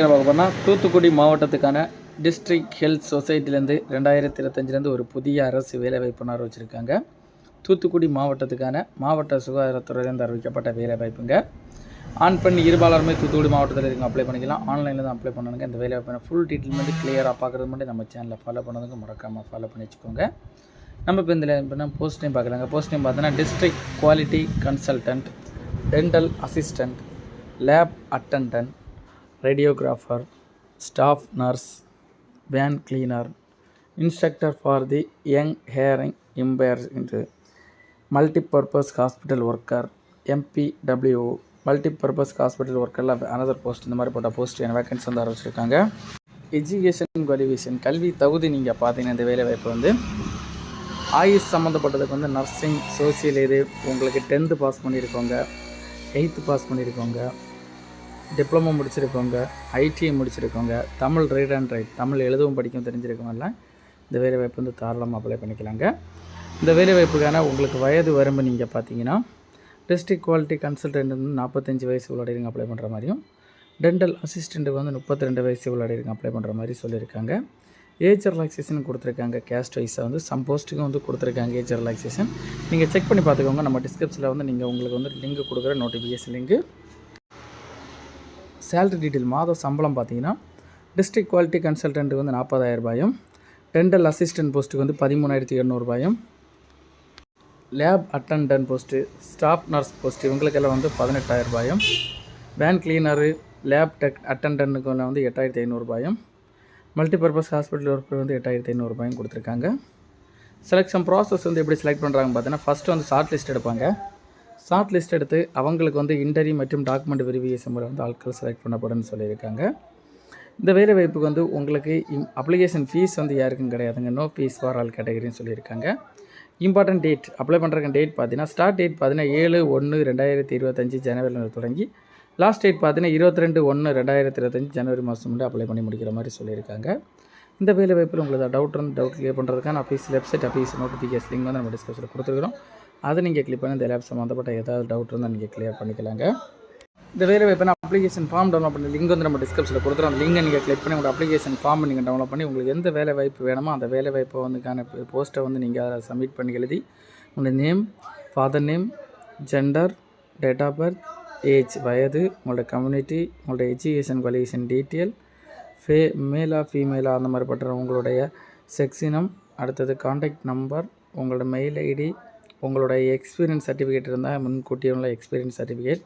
பார்க்க போனால் Thoothukudi மாவட்டத்துக்கான district health சொசைட்டிலேருந்து 2025 ஒரு புதிய அரசு வேலைவாய்ப்பு நார் வச்சுருக்காங்க. தூத்துக்குடி மாவட்டத்துக்கான மாவட்ட சுகாதாரத்துறையிலேருந்து அறிவிக்கப்பட்ட வேலைவாய்ப்புங்க. ஆண் பெண் இருபாலருமே தூத்துக்குடி மாவட்டத்தில் இருக்க அப்ளை பண்ணிக்கலாம். ஆன்லைனில் தான் அப்ளை பண்ணணுங்க. இந்த வேலைவாய்ப்பு ஃபுல் டீட்டெயில் வந்து கிளியராக பார்க்குறது மட்டும் நம்ம சேனலில் ஃபாலோ பண்ணதுங்க மறக்காமல் ஃபாலோ பண்ணி வச்சுக்கோங்க. நம்ம இப்போ இந்த போஸ்ட் நேம் பார்க்கலாங்க. போஸ்ட் நேம் பார்த்தோன்னா district quality consultant, dental assistant, lab attendance, radiographer, staff nurse, van cleaner, instructor for the young hearing impaired, multi-purpose hospital worker, MPW, multi-purpose hospital worker another post. இந்த மாதிரி போட்ட post vacancy வந்து ஆரம்பிச்சிருக்காங்க. Education qualification கல்வி தகுதி நீங்கள் பார்த்தீங்கன்னா இந்த வேலை வாய்ப்பு வந்து ஆயுஷ் சம்மந்தப்பட்டதுக்கு வந்து நர்சிங், சோசியல், இது உங்களுக்கு 10th பாஸ் பண்ணியிருக்கோங்க, 8th பாஸ் பண்ணியிருக்கோங்க, டிப்ளமோ முடிச்சிருக்கோங்க, ஐடிஐ முடிச்சிருக்கோங்க, Tamil read and write Tamil எழுதவும் படிக்கவும் தெரிஞ்சிருக்கவங்கலாம் இந்த வேலைவாய்ப்பு வந்து தாராளமாக அப்ளை பண்ணிக்கலாங்க. இந்த வேலைவாய்ப்புக்கான உங்களுக்கு வயது வரம்பு நீங்கள் பார்த்தீங்கன்னா டிஸ்ட்ரிக்ட் குவாலிட்டி கன்சல்டன்ட் வந்து 45 வயசு உள்ளடைங்க அப்ளை பண்ணுற மாதிரியும், டென்டல் அசிஸ்டண்ட்டுக்கு வந்து 32 வயசு உள்ளடைங்க அப்ளை பண்ணுற மாதிரி சொல்லியிருக்காங்க. ஏஜ் ரிலாக்ஸேஷன் கொடுத்துருக்காங்க. கேஸ்ட் வைஸாக வந்து சம் போஸ்ட்டுக்கும் வந்து கொடுத்துருக்காங்க ஏஜ் ரிலாக்ஸேஷன். நீங்கள் செக் பண்ணி பார்த்துக்கோங்க. நம்ம டிஸ்கிரிப்ஷனில் வந்து நீங்கள் உங்களுக்கு வந்து லிங்க் கொடுக்குற நோட்டிஃபிகேஷன் லிங்க்கு. சேலரி டீட்டெயில் மாத சம்பளம் பார்த்தீங்கன்னா டிஸ்ட்ரிக்ட் குவாலிட்டி கன்சல்டன்ட்டுக்கு வந்து 40,000 ரூபாயும், டென்டல் அசிஸ்டன்ட் போஸ்ட்டுக்கு வந்து 13,800 ரூபாயும், lab attendance post, staff nurse post இவங்களுக்கெல்லாம் வந்து 18,000 ரூபாயும், வேன் கிளீனரு, லேப் டெக் அட்டண்டன்ட்டுக்கு வந்து 8,500 ரூபாயும், மல்டிபர்பஸ் ஹாஸ்பிட்டல் ஒர்க்கு வந்து 8,500 ரூபாயும் கொடுத்துருக்காங்க. செலெக்ஷன் ப்ராசஸ் வந்து எப்படி செலக்ட் பண்ணுறாங்க பார்த்தீங்கன்னா ஃபஸ்ட்டு வந்து ஷார்ட் லிஸ்ட் எடுப்பாங்க. ஷார்ட் லிஸ்ட் எடுத்து அவங்களுக்கு வந்து இன்டர்வியூ மற்றும் டாக்குமெண்ட் வெரிஃபிகேஷன் முறை வந்து ஆட்கள் செலக்ட் பண்ணப்படுன்னு சொல்லியிருக்காங்க. இந்த வேலை வாய்ப்புக்கு வந்து உங்களுக்கு அப்ளிகேஷன் ஃபீஸ் வந்து யாருக்கும் கிடையாதுங்க. நோ ஃபீஸ் ஃபார் ஆல் கேட்டகரின்னு சொல்லியிருக்காங்க. இம்பார்ட்டன்ட் டேட் அப்ளை பண்ணுறக்கு டேட் பார்த்தீங்கன்னா ஸ்டார்ட் டேட் பார்த்தீங்கன்னா 7/1/2025 ஜனவரியில் தொடங்கி லாஸ்ட் டேட் பார்த்தீங்கன்னா 22/1/2025 ஜனவரி மாதம் வந்து அப்ளை பண்ணி முடிக்கிற மாதிரி சொல்லியிருக்காங்க. இந்த வேலை வாய்ப்பில் உங்களுக்கு டவுட் கிளியர் பண்ணுறதுக்கான அஃபீஸ் வெப்சைட் அஃபீஸ் நோட்டிஃபிகேஷன் லிங்க் வந்து நம்ம டிஸ்கிரிப்ஷனில் கொடுத்துருக்குறோம். அதை நீங்கள் கிளிக் பண்ணி இந்த லேப் சம்மந்தப்பட்ட ஏதாவது டவுட் இருந்தால் நீங்கள் கிளியர் பண்ணிக்கலாங்க. இந்த வேலை வாய்ப்பு அப்ளிகேஷன் ஃபார்ம் டவுன்லோட் பண்ணி லிங்க் வந்து நம்ம டிஸ்கிரிப்ஷனில் கொடுத்துருவோம். அந்த லிங்கை நீங்கள் கிளிக் பண்ணி உங்கள் அப்ளிகேஷன் ஃபார்ம் நீங்கள் டவுன்லோட் பண்ணி உங்களுக்கு எந்த வேலை வாய்ப்பு வேணுமோ அந்த வேலை வாய்ப்பை வந்துக்கான போஸ்ட்டை வந்து நீங்கள் அதை சப்மிட் பண்ணி எழுதி உங்களுடைய name, father name, gender, date of birth, age வயது, உங்களோட கம்யூனிட்டி, உங்களோட எஜுகேஷன் குவாலிஃபிகேஷன் டீட்டெயில், மேலா ஃபீமேலா அந்த மாதிரி பட்ட உங்களுடைய செக்ஸினம், அடுத்தது கான்டாக்ட் நம்பர், உங்களோட மெயில் ஐடி, உங்களுடைய எக்ஸ்பீரியன்ஸ் சர்டிஃபிகேட் இருந்தால் முன்கூட்டியே உள்ள எக்ஸ்பீரியன்ஸ் சர்டிஃபிகேட்,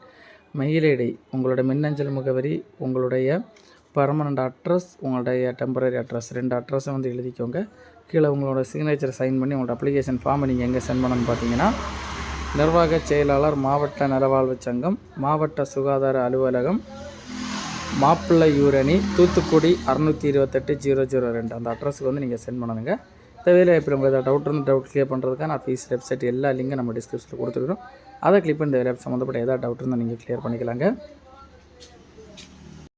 மெயில் ஐடி, உங்களோட மின்னஞ்சல் முகவரி, உங்களுடைய பர்மனண்ட் அட்ரஸ், உங்களுடைய டெம்பரரி அட்ரஸ் 2 அட்ரஸை வந்து எழுதிக்கோங்க. கீழே உங்களோட சிக்னேச்சர் சைன் பண்ணி உங்களோட அப்ளிகேஷன் ஃபார்மை நீங்கள் எங்கே சென்ட் பண்ணணும்னு பார்த்தீங்கன்னா நிர்வாக செயலாளர், மாவட்ட நலவாழ்வு சங்கம், மாவட்ட சுகாதார அலுவலகம், மாப்பிள்ளையூரணி, தூத்துக்குடி 628-002 அந்த அட்ரஸுக்கு வந்து நீங்கள் சென்ட் பண்ணணுங்க. இந்த வேலை வாய்ப்பு உங்களுக்கு ஏதாவது டவுட் கிளியர் பண்ணுறதுக்கான அஃபீஸ் வெப்சைட் எல்லா லிங்கும் நம்ம டிஸ்கிரிப்ஷனில் கொடுத்துருக்கோம். அதை கிளிக் பண்ணி இந்த வேலை சம்மந்தப்பட்ட ஏதாவது டவுட் இருந்தால் நீங்கள் கிளியர் பண்ணிக்கலாங்க.